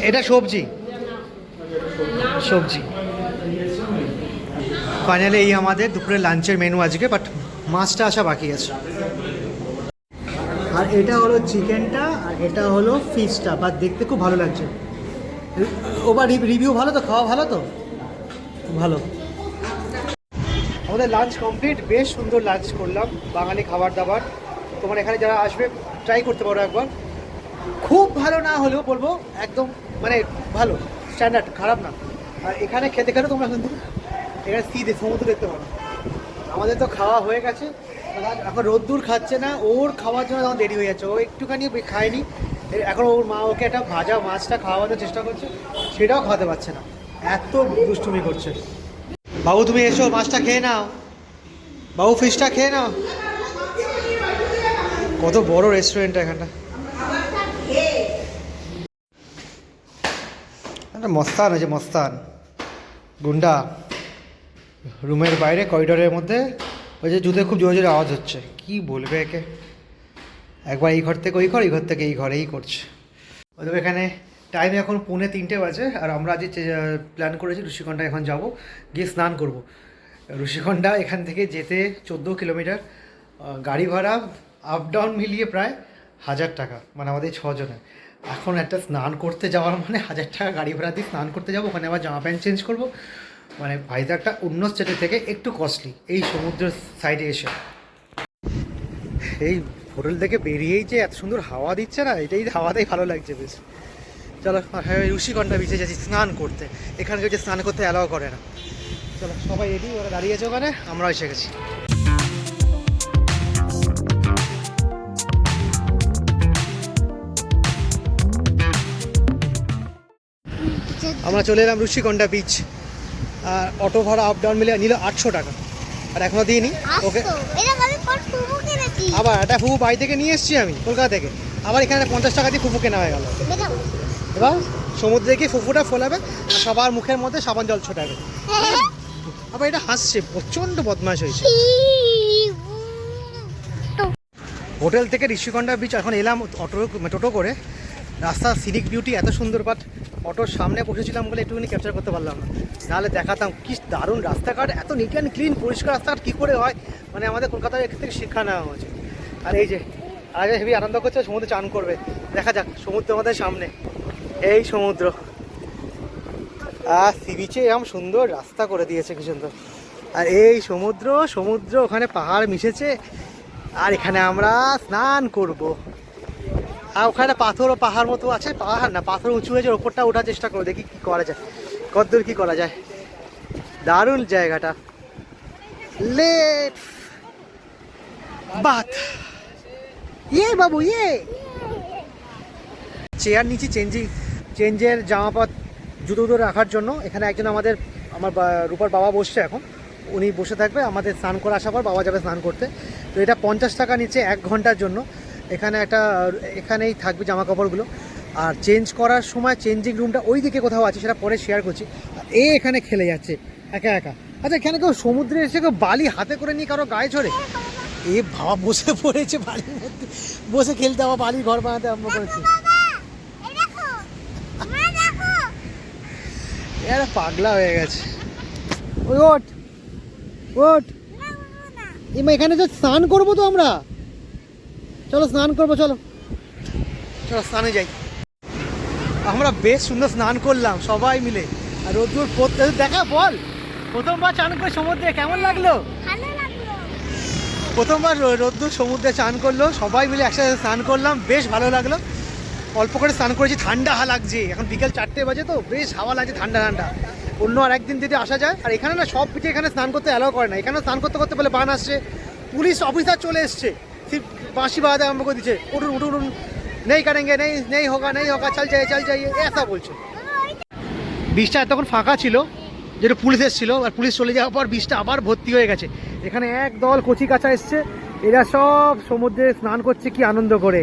এটা সবজি ফাইনালি এই আমাদের দুপুরে লাঞ্চের মেনু আজকে, বাট মাছটা আসা বাকি আছে। আর এটা হলো চিকেনটা, আর এটা হলো ফিশটা, বাট দেখতে খুব ভালো লাগছে। ওবার রিভিউ ভালো তো, খাওয়া ভালো তো, ভালো। আমাদের লাঞ্চ কমপ্লিট, বেশ সুন্দর লাঞ্চ করলাম, বাঙালি খাবার দাবার। তোমার এখানে যারা আসবে ট্রাই করতে পারো একবার। খুব ভালো না হলেও বলবো একদম মানে ভালো, স্ট্যান্ডার্ড, খারাপ না। আর এখানে খেতে তোমরা কিন্তু এখানে সমুদ্র দেখতে পারো। আমাদের তো খাওয়া হয়ে গেছে, এখন রোদ্দুর খাচ্ছে না, ওর খাওয়ার জন্য তখন দেরি হয়ে যাচ্ছে, ও একটুখানি খায়নি। এখন ওর মা ওকে একটা ভাজা মাছটা খাওয়ানোর চেষ্টা করছে, সেটাও খাওয়াতে পারছে না, এত দুষ্টুমি করছে। বাবু তুমি এসো, মাছটা খেয়ে নাও, বাবু ফিশটা খেয়ে নাও। কত বড় রেস্টুরেন্টটা এখানটা, মস্তান হয়েছে, মস্তান গুন্ডা। রুমের বাইরে করিডোরের মধ্যে ওই যে জুতো খুব জোরে জোরে আওয়াজ হচ্ছে, কি বলবে একে। একবার এই ঘর থেকে ওই ঘর, এই ঘর থেকে এই ঘর, এই করছে। ওদের এখানে টাইম এখন 2:45 বাজে, আর আমরা আজ প্ল্যান করেছি ঋষিকণ্ঠা এখন যাব, গিয়ে স্নান করব। ঋষিকণ্ঠা এখান থেকে যেতে 14 কিলোমিটার, গাড়ি ভাড়া আপ ডাউন মিলিয়ে প্রায় 1000 টাকা, মানে আমাদের 6 জনের। এখন একটা স্নান করতে যাওয়ার মানে 1000 টাকা গাড়ি ভাড়া দিয়ে স্নান করতে যাবো, ওখানে আবার জামা প্যান্ট চেঞ্জ করবো, মানে ভাইজাগটা অন্য স্টেটের থেকে একটু কস্টলি এই সমুদ্রের সাইডে এসে। এই হোটেল থেকে বেরিয়েই যে এত সুন্দর হাওয়া দিচ্ছে না, এটাই হাওয়াতেই ভালো লাগছে বেশ। চলো ঋষিকণ্ঠা বিচে যাচ্ছি স্নান করতে। এখানে কেউ যে স্নান করতে অ্যালাউ করে না। চলো সবাই রেডি, ওরা দাঁড়িয়ে আছে ওখানে, আমরাও এসে গেছি। আমরা চলে এলাম ঋষিকণ্ঠা বিচ। আর অটো ভাড়া আপ ডাউন মিলে নিল 800 টাকা, আর এখনো দিইনি ওকে। আবার একটা ফুফু বাড়ি থেকে নিয়ে এসেছি আমি কলকাতা থেকে, আবার এখানে 50 টাকা দিয়ে ফুফু কেনা হয়ে গেল। এবার সমুদ্রে গিয়ে ফুফুটা ফোলাবে আর সবার মুখের মধ্যে সাবান জল ছোটাবে। আবার এটা হাসছে, প্রচণ্ড বদমাশ হয়েছে। হোটেল থেকে ঋষিকণ্ঠা বিচ এখন এলাম টোটো করে। রাস্তার সিনিক বিউটি এত সুন্দর, বাট অটোর সামনে বসেছিলাম বলে একটুখানি ক্যাপচার করতে পারলাম না, নাহলে দেখাতাম। কি দারুণ রাস্তাঘাট, এত নিট অ্যান্ড ক্লিন, পরিষ্কার রাস্তাঘাট কী করে হয়, মানে আমাদের কলকাতায় এখান থেকে শিক্ষা নেওয়া হয়েছে। আর এই যে আগে হেবি আনন্দ করছে, সমুদ্রে চান করবে। দেখা যাক, সমুদ্র আমাদের সামনে, এই সমুদ্র। আর সি বিচে এরকম সুন্দর রাস্তা করে দিয়েছে, কি সুন্দর। আর এই সমুদ্র ওখানে পাহাড় মিশেছে, আর এখানে আমরা স্নান করব। আর ওখানে পাথর ও পাহাড় মতো আছে, পাহাড় না পাথর উঁচু হয়েছে, ওপরটা ওঠার চেষ্টা করো, দেখি কি করা যায়, কতদূর কি করা যায়। দারুণ জায়গাটা। লেটস বাথ, ইয়ে বাবু ইয়ে। চেয়ার নিচে চেঞ্জের জামাপাত জুতো রাখার জন্য। এখানে একজন আমার রূপার বাবা বসছে এখন, উনি বসে থাকবে, আমাদের স্নান করে আসার পর বাবা যাবে স্নান করতে। তো এটা 50 টাকা নিচ্ছে 1 ঘন্টার জন্য। এখানেই থাকবে জামা কাপড়গুলো। আর চেঞ্জ করার সময় চেঞ্জিং রুমটা ওই দিকে কোথাও আছে, সেটা পরে শেয়ার করছি। এখানে খেলে যাচ্ছে একা একা। আচ্ছা, এখানে কেউ সমুদ্রে এসে কেউ বালি হাতে করে নিয়ে কারো গায়ে ছড়ে? এ বাবা বসে পড়েছে বালির মধ্যে, বসে খেলতে, আবার বালির ঘর বানাতে আরম্ভ করেছে। এরা পাগলা হয়ে গেছে। ওই ওট এখানে তো স্নান করবো, তো আমরা চলো স্নান করবো, চলো স্নানে যাই। আমরা বেশ সুন্দর স্নান করলাম সবাই মিলে। আর রোদ্দুর পড়তে দেখা, বল প্রথমবার চান করে সমুদ্রে কেমন লাগলো? প্রথমবার রোদ্দুর সমুদ্রে চান করলো, সবাই মিলে একসাথে স্নান করলাম, বেশ ভালো লাগলো। অল্প করে স্নান করেছি, ঠান্ডা লাগছে, এখন বিকেল 4টে বাজে, তো বেশ হাওয়া লাগছে, ঠান্ডা। অন্য আর একদিন যদি আসা যায়। আর এখানে না সব বিচে এখানে স্নান করতে অ্যালাউ করে না। এখানে স্নান করতে বলে বান আসছে, পুলিশ অফিসার চলে এসছে, বাঁশি বাজাতে আরম্ভ করে দিচ্ছে, উঠুন নেই কারেঙ্গে, নেই হোগা চল যাইয়ে এসা বলছে। বীজটা এতক্ষণ ফাঁকা ছিল, যেটা পুলিশ এসেছিল, আর পুলিশ চলে যাওয়ার পর বীজটা আবার ভর্তি হয়ে গেছে। এখানে একদল কচি কাঁচা এসছে, এরা সব সমুদ্রে স্নান করছে, কি আনন্দ করে,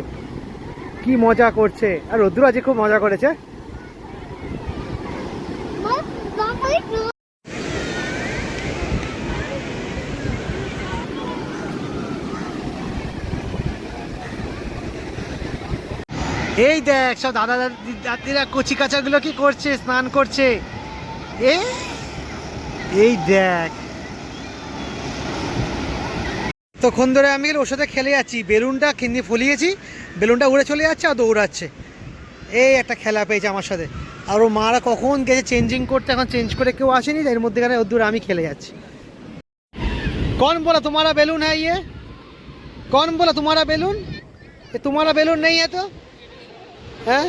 কি মজা করছে। আর রোদ্দুর আজকে খুব মজা করেছে। এই দেখ সব দাদিরা কচি কাঁচাগুলো কি করছে, স্নান করছে। এই দেখ, তখন ধরে আমি ওর সাথে খেলে যাচ্ছি, বেলুনটা কিনে ফলিয়েছি, বেলুনটা উড়ে চলে যাচ্ছে আর দৌড়াচ্ছে। এই একটা খেলা পেয়েছে আমার সাথে। আর ও মারা কখন গেছে চেঞ্জিং করতে, এখন চেঞ্জ করে কেউ আসেনি, এর মধ্যেখানে ওর আমি খেলে যাচ্ছি। कौन बोला तुम्हारा बैलून है ये? कौन बोला तुम्हारा बैलून? ये तुम्हारा बैलून नहीं है तो है?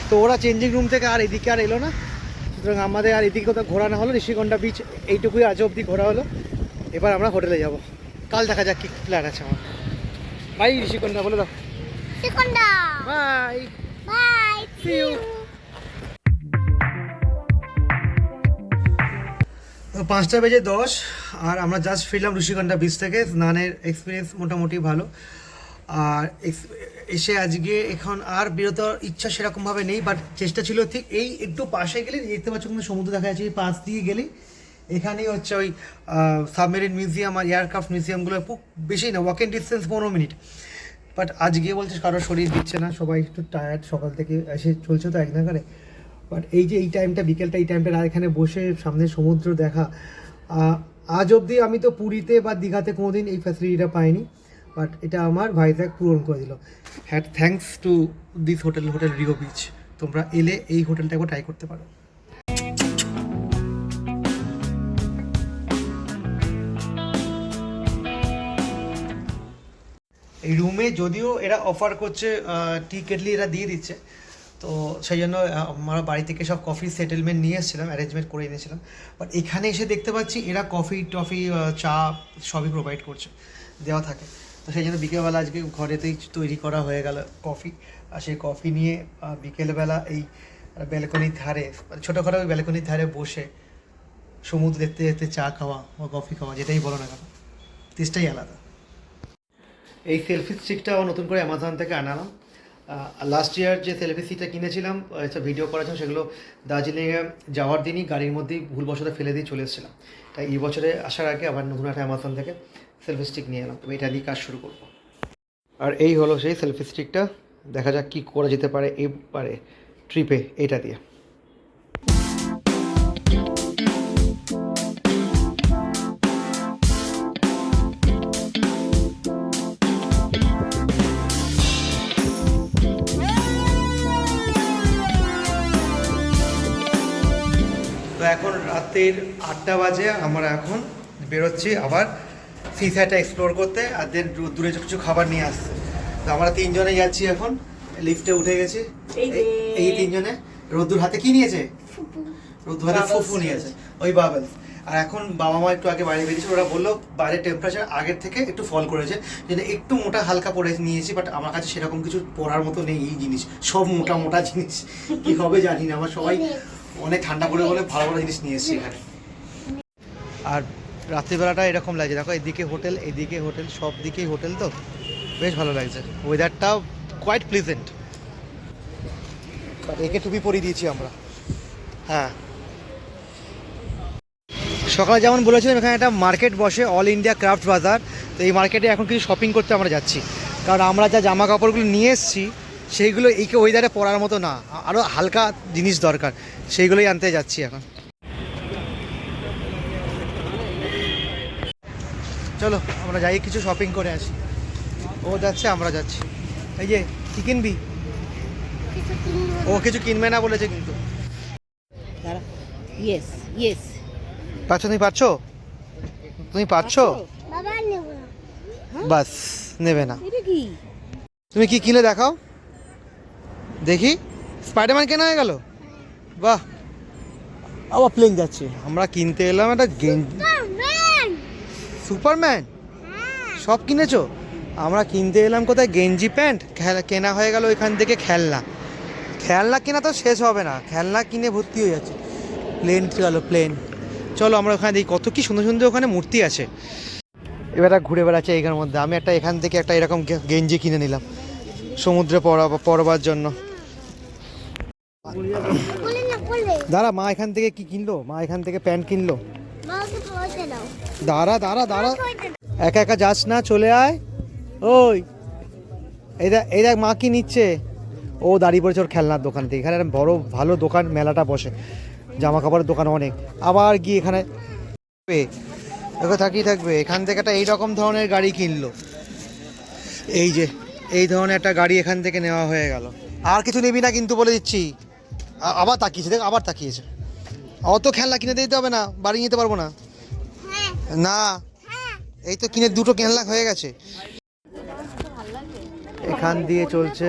তো ওরা চেঞ্জিং রুম থেকে আর এদিকে আর এলো না, সুতরাং আমাদের আর এদিকে কোথাও ঘোরা না হলো। ঋষিকণ্ঠা বিচ এইটুকুই আজ অবধি ঘোরা হলো। এবার আমরা হোটেলে যাব, কাল দেখা যাক কি প্ল্যান আছে আমার। বাই ঋষিকণ্ঠা বলে দাও। Bye bye, see you. 5:10 আর আমরা জাস্ট ফিরলাম ঋষিকণ্ঠা বিচ থেকে। স্নানের এক্সপিরিয়েন্স মোটামুটি ভালো। আর এসে আজকে এখন আর বেরোতে ইচ্ছা সেরকমভাবে নেই, বাট চেষ্টা ছিল ঠিক এই একটু পাশে গেলে দেখতে পাচ্ছ কিন্তু সমুদ্র দেখা যাচ্ছে, এই পাশ দিয়ে গেলেই এখানেই হচ্ছে ওই সাবমেরিন মিউজিয়াম আর এয়ারক্রাফট মিউজিয়ামগুলো খুব বেশি না, ওয়াকিং ডিস্টেন্স 15 মিনিট। বাট আজকে বলছে কারোর শরীর দিচ্ছে না, সবাই একটু টায়ার্ড, সকাল থেকে এসে চলছে তো এক নাগারে। বাট এই যে এই টাইমটা, বিকেলটা, এই টাইমটা এখানে বসে সামনে সমুদ্র দেখা, আজ অবধি আমি তো পুরীতে বা দীঘাতে কোনোদিন এই ফ্যাসিলিটিটা পাইনি, বাট এটা আমার ভাইজ্যাক পূরণ করে দিল। Had thanks to this hotel Rio beach. তোমরা এলে এই হোটেলটা একবার ট্রাই করতে পারো। এই রুমে যদিও এরা অফার করছে টি কেটলি এরা দিয়ে দিচ্ছে, তো সেই জন্য আমরা বাড়ি থেকে সব কফি সেটেলমেন্ট নিয়ে এসেছিলাম, অ্যারেঞ্জমেন্ট করে এনেছিলাম। বাট এখানে এসে দেখতে পাচ্ছি এরা কফি টফি চা সবই প্রোভাইড করছে, দেওয়া থাকে। তো সেই জন্য বিকেলবেলা আজকে ঘরেতেই তৈরি করা হয়ে গেল কফি, আর সেই কফি নিয়ে বিকেলবেলা এই ব্যালকনির ধারে, ছোটোখাটো ওই ব্যালকনির ধারে বসে সমুদ্র দেখতে দেখতে চা খাওয়া বা কফি খাওয়া, যেটাই বলো না কেন, টেস্টটাই আলাদা। এই সেলফি স্টিকটাও নতুন করে অ্যামাজন থেকে আনালাম। লাস্ট ইয়ার যে সেলফি স্টিকটা কিনেছিলাম, ভিডিও করার জন্য, সেগুলো দার্জিলিংয়ে যাওয়ার দিনই গাড়ির মধ্যেই ভুলবশত ফেলে দিয়ে চলে এসেছিলাম। তাই এই বছরে আসার আগে আবার নতুন একটা অ্যামাজন থেকে সেলফি স্টিক নিয়ে এলাম, তবে এটা দিয়ে কাজ শুরু করবো। আর এই হলো সেই সেলফি স্টিকটা, দেখা যাক কী করা যেতে পারে এবারে ট্রিপে এটা দিয়ে। তো এখন রাতের 8টা বাজে, আমরা এখন বেরোচ্ছি আবার সি সাইডটা এক্সপ্লোর করতে, আর দেন দূরে কিছু খাবার নিয়ে আসছে। তো আমরা 3 জনে যাচ্ছি এখন, লিফটে উঠে গেছি এই 3 জনে। রোদ্দুর হাতে কি নিয়েছে? রোদ্দুর হাতে ফুফু নিয়েছে, ওই বাবলস। আর এখন বাবা মা একটু আগে বাইরে বেরিয়েছে, ওরা বললো বাইরের টেম্পারেচার আগের থেকে একটু ফল করেছে, যেটা একটু মোটা হালকা পরে নিয়েছি। বাট আমার কাছে সেরকম কিছু পরার মতো নেই, এই জিনিস সব মোটা মোটা জিনিস, কি হবে জানি না। আমার সবাই অনেক ঠান্ডা পড়ে বলে ভালো ভালো জিনিস নিয়ে এসেছি এখানে। আর রাত্রিবেলাটা এরকম লাগছে, দেখো এদিকে হোটেল, এদিকে হোটেল, সব দিকেই হোটেল, তো বেশ ভালো লাগছে। ওয়েদারটাও কোয়াইট প্লিজেন্ট। একে টুপি পরিয়ে দিয়েছি আমরা। হ্যাঁ, সকালে যেমন বলেছিলাম এখানে একটা মার্কেট বসে, অল ইন্ডিয়া ক্রাফট বাজার। তো এই মার্কেটে এখন কিছু শপিং করতে আমরা যাচ্ছি, কারণ আমরা যা জামা কাপড়গুলো নিয়ে এসেছি সেইগুলো এই ওয়েদারে পরার মতো না, আরও হালকা জিনিস দরকার, সেইগুলোই আনতে যাচ্ছি এখন। চলো আমরা যাই কিছু শপিং করে আসি। ও যাচ্ছে, আমরা যাচ্ছি। এই যে কি কিনবি? ও কিছু কিনবে না বলেছে কিন্তু। ইয়েস ইয়েস, পাচ্ছ? তুমি পাচ্ছো? তুমি পাচ্ছো? বাস নেবে না। এটা কি? তুমি কি কিনে দেখাও দেখি। স্পাইডারম্যান কেনা হয়ে গেল, বাহ। আবার প্লেন যাচ্ছে। আমরা কিনতে এলাম একটা সুপারম্যান, সব কিনেছো? আমরা কিনতে এলাম কোথায় গেঞ্জি প্যান্ট, কেনা হয়ে গেল ওইখান থেকে খেলনা। খেলনা কেনা তো শেষ হবে না, খেলনা কিনে ভর্তি হয়ে যাচ্ছে। প্লেন গেল, প্লেন। চলো আমরা ওখানে দেখি কত কি সুন্দর সুন্দর ওখানে মূর্তি আছে। এবার ঘুরে বেড়াচ্ছে এইখানের মধ্যে। আমি একটা এখান থেকে একটা এরকম গেঞ্জি কিনে নিলাম সমুদ্রে পরবার জন্য। দাঁড়া, মা এখান থেকে কি কিনলো? মা এখান থেকে প্যান্ট কিনলো। দাঁড়া দাঁড়া দাঁড়া, একা একা যাস না, চলে আয়। ওই এই দেখ মা কি নিচ্ছে। ও দাঁড়িয়ে পড়েছে ওর খেলনার দোকান থেকে। এখানে একটা বড় ভালো দোকান, মেলাটা বসে, জামা কাপড়ের দোকান অনেক। আবার গিয়ে এখানে দেখো তাকিয়ে থাকবে। এখান থেকে একটা এইরকম ধরনের গাড়ি কিনলো, এই যে এই ধরনের একটা গাড়ি এখান থেকে নেওয়া হয়ে গেল। আর কিছু নিবি না কিন্তু, বলে দিচ্ছি। আবার তাকিয়েছে, দেখ আবার তাকিয়েছে। অত খেলনা কিনে দিতে হবে না, বাড়ি নিতে পারবো না। না, এই তো কিনে দুটো খেলনা হয়ে গেছে। এখান দিয়ে চলছে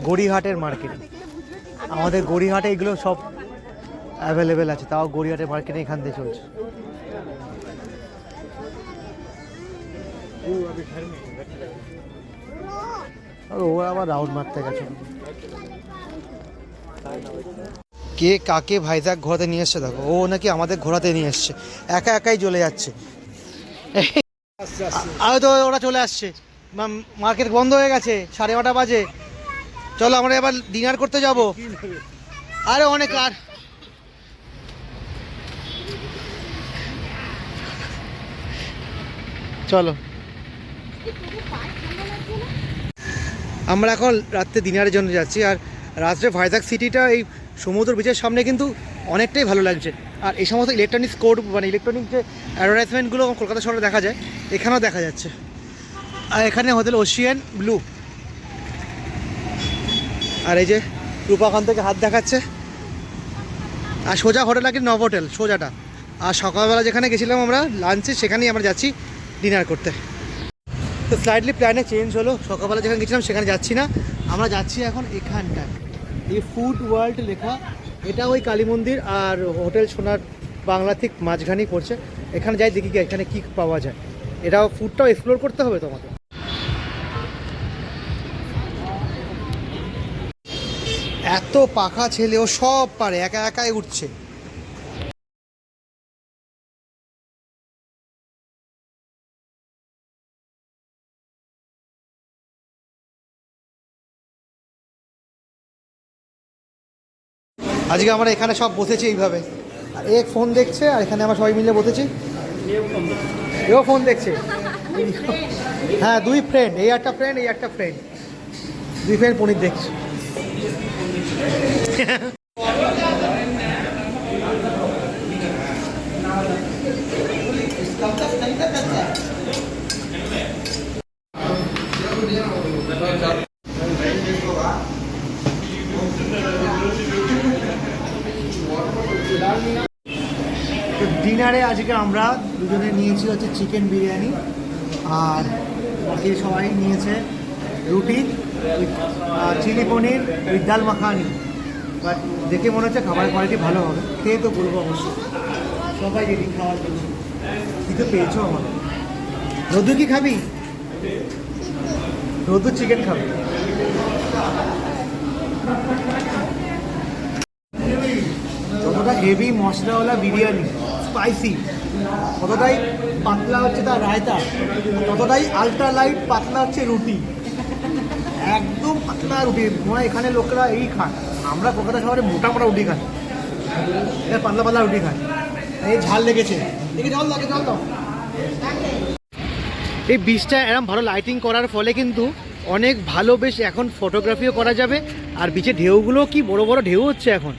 গড়িয়াহাটের মার্কেট। আমাদের গড়িয়াহাটে এগুলো সব অ্যাভেলেবেল আছে, তাও গড়িয়াহাটের মার্কেটে এখান দিয়ে চলছে। আর ও আবার রাউন্ড মারতে গেছে। কে কাকে ভাইজ্যাক ঘোরাতে নিয়ে এসছে দেখো। ও নাকি আমাদের ঘোরাতে নিয়ে এসছে, একা একাই চলে যাচ্ছে। আর তো ওরা চলে আসছে, মার্কেট বন্ধ হয়ে গেছে, 9:30 বাজে। চলো আমরা এবার ডিনার করতে যাব। আরে অনেক, আর চলো আমরা এখন রাত্রে ডিনারের জন্য যাচ্ছি। আর রাত্রে ভাইজাগ সিটিটা এই সমুদ্র বিচের সামনে কিন্তু অনেকটাই ভালো লাগছে। আর এই সমস্ত ইলেকট্রনিক্স কোড মানে ইলেকট্রনিক যে অ্যাডভার্টাইজমেন্টগুলো কলকাতা শহরে দেখা যায়, এখানেও দেখা যাচ্ছে। আর এখানে হোটেল ওশিয়ান ব্লু। আর এই যে রূপাকান্ত থেকে হাত দেখাচ্ছে। আর সোজা হোটেল নাকি নভোটেল সোজাটা। আর সকালবেলা যেখানে গেছিলাম আমরা লাঞ্চে, সেখানেই আমরা যাচ্ছি ডিনার করতে। তো স্লাইডলি প্ল্যানে চেঞ্জ হলো, সকালবেলা যেখানে গেছিলাম সেখানে যাচ্ছি না, আমরা যাচ্ছি এখন এখানটায়। এই ফুড ওয়ার্ল্ড লেখা, এটা ওই কালী মন্দির আর হোটেল সোনার বাংলা ঠিক মাঝখানেই পড়ছে। এখানে যাই দেখি এখানে কী পাওয়া যায়। এটাও ফুডটাও এক্সপ্লোর করতে হবে তোমাকে। এত পাখা ছেলেও সব পারে, একা একাই উঠছে। আজকে আমরা এখানে সব বসেছি এইভাবে, আর এক ফোন দেখছে, আর এখানে আমরা সবাই মিলে বসেছি, এও ফোন দেখছে। হ্যাঁ, দুই ফ্রেন্ড, এই একটা ফ্রেন্ড, এই একটা ফ্রেন্ড, দুই ফ্রেন্ড পনির দেখছে। তো ডিনারে আজকে আমরা দুজনে নিয়েছি হচ্ছে চিকেন বিরিয়ানি, আর বাকি সবাই নিয়েছে রুটি চিলি পনির উইথ ডাল মাখানি। বাট দেখে মনে হচ্ছে খাবারের কোয়ালিটি ভালো হবে, খেয়ে তো বলবো অবশ্যই। সবাই রেডি খাওয়ার জন্য। তুই তো পেয়েছো আমার। রোদ্দুর কি খাবি? রোদ্দুর চিকেন খাবে। যতটা হেভি মশলাওয়ালা বিরিয়ানি স্পাইসি, ততটাই পাতলা হচ্ছে তার রায়তা, ততটাই আলট্রা লাইট পাতলা হচ্ছে রুটি। একদম পাতলা রুটি, মনে হয় এখানে লোকরা এই খায়। আমরা কলকাতা শহরে মোটা মোটা রুটি খাই, এটা পাতলা পাতলা রুটি খায়। এই ঝাল লেগেছে, দেখে জল দাও, জল দাও। এই বিচটা এরকম ভালো লাইটিং করার ফলে কিন্তু অনেক ভালো বেশ এখন ফটোগ্রাফিও করা যাবে। আর বিচের ঢেউগুলো কি বড় বড় ঢেউ হচ্ছে এখন,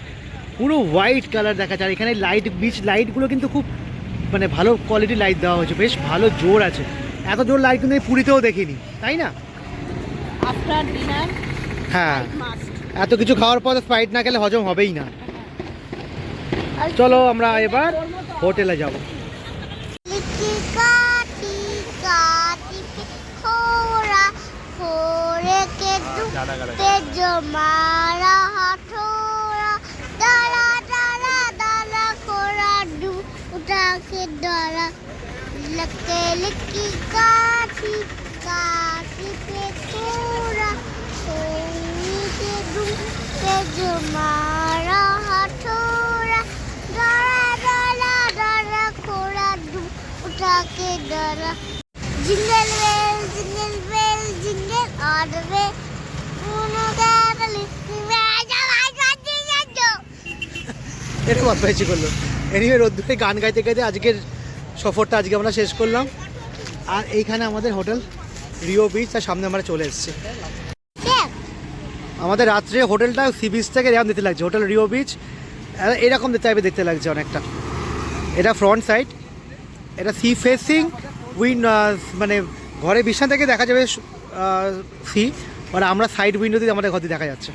পুরো হোয়াইট কালার দেখা যায়। এখানে লাইট, বিচ লাইটগুলো কিন্তু খুব মানে ভালো কোয়ালিটির লাইট দেওয়া হয়েছে, বেশ ভালো জোর আছে। এত জোর লাইট কিন্তু আমি পুরীতেও দেখিনি, তাই না? আফটার ডিনার হ্যাঁ, এত কিছু খাওয়ার পর স্প্রাইট না খেলে হজম হবেই না। চলো আমরা এবার হোটেলে যাব। Jingle bell, jingle all the way. এরকম অভ্যাসই করলো। এনিওয়ে রোদ্দুরে গান গাইতে গাইতে আজকের সফরটা আজকে আমরা শেষ করলাম। আর এইখানে আমাদের হোটেল রিও বিচ, তার সামনে আমরা চলে এসেছি। আমাদের রাত্রে হোটেলটা সি বিচ থেকে এরকম দেখতে লাগছে, হোটেল রিও বিচ এরকম দেখতে লাগছে অনেকটা। এটা ফ্রন্ট সাইড, এটা সি ফেসিং উইন্ড, মানে ঘরে বিছানা থেকে দেখা যাবে সি, মানে আমরা সাইড উইন্ডো দিয়ে আমাদের ঘর দিয়ে দেখা যাচ্ছে।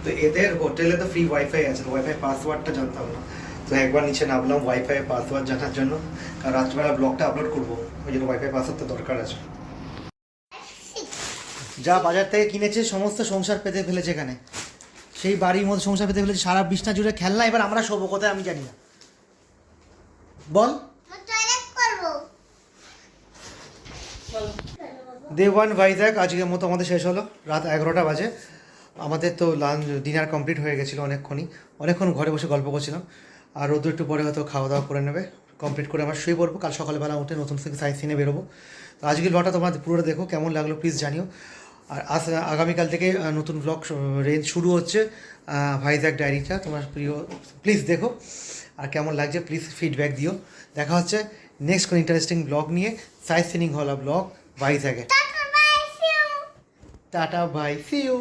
তো এদের হোটেলে তো ফ্রি ওয়াইফাই আছে, ওয়াইফাই পাসওয়ার্ডটা জানতাম না, তো একবার নিচে নামলাম ওয়াইফাই পাসওয়ার্ড জানার জন্য, কারণ রাত্রিবেলা ব্লগটা আপলোড করবো, ওই জন্য ওয়াইফাই পাসওয়ার্ডটা দরকার আছে। যা বাজার থেকে কিনেছে সমস্ত সংসার পেতে ফেলেছে এখানে, সেই বাড়ির মধ্যে সংসার পেতে ফেলেছে, সারা বিছনা জুড়ে খেলনা। এবার আমরা শোবো কোথায় আমি জানি না, বল। ডে 1 ভাইজ্যাগ আজকের মতো আমাদের শেষ হলো, রাত 11টা বাজে। আমাদের তো লাঞ্চ ডিনার কমপ্লিট হয়ে গেছিলো অনেকক্ষণ ঘরে বসে গল্প করছিলাম। আর রোদ একটু পরে হয়তো খাওয়া দাওয়া করে নেবে, কমপ্লিট করে আমরা শুয়ে পড়বো, কাল সকালবেলা উঠে নতুন সাইট সিনে বেরোবো। তো আজকের ব্লগটা তোমরা পুরোটা দেখো, কেমন লাগলো প্লিজ জানিও। আর আগামীকাল থেকে নতুন ব্লগ রেঞ্জ শুরু হচ্ছে, ভাইজ্যাগ ডায়েরিটা, তোমার প্রিয় প্লিজ দেখো। আর কেমন লাগছে প্লিজ ফিডব্যাক দিও। দেখা হচ্ছে নেক্সট কোন ইন্টারেস্টিং ব্লগ নিয়ে, সাইট সিনিং হলা ব্লগ ভাইজ্যাগে। Ta ta bye see you.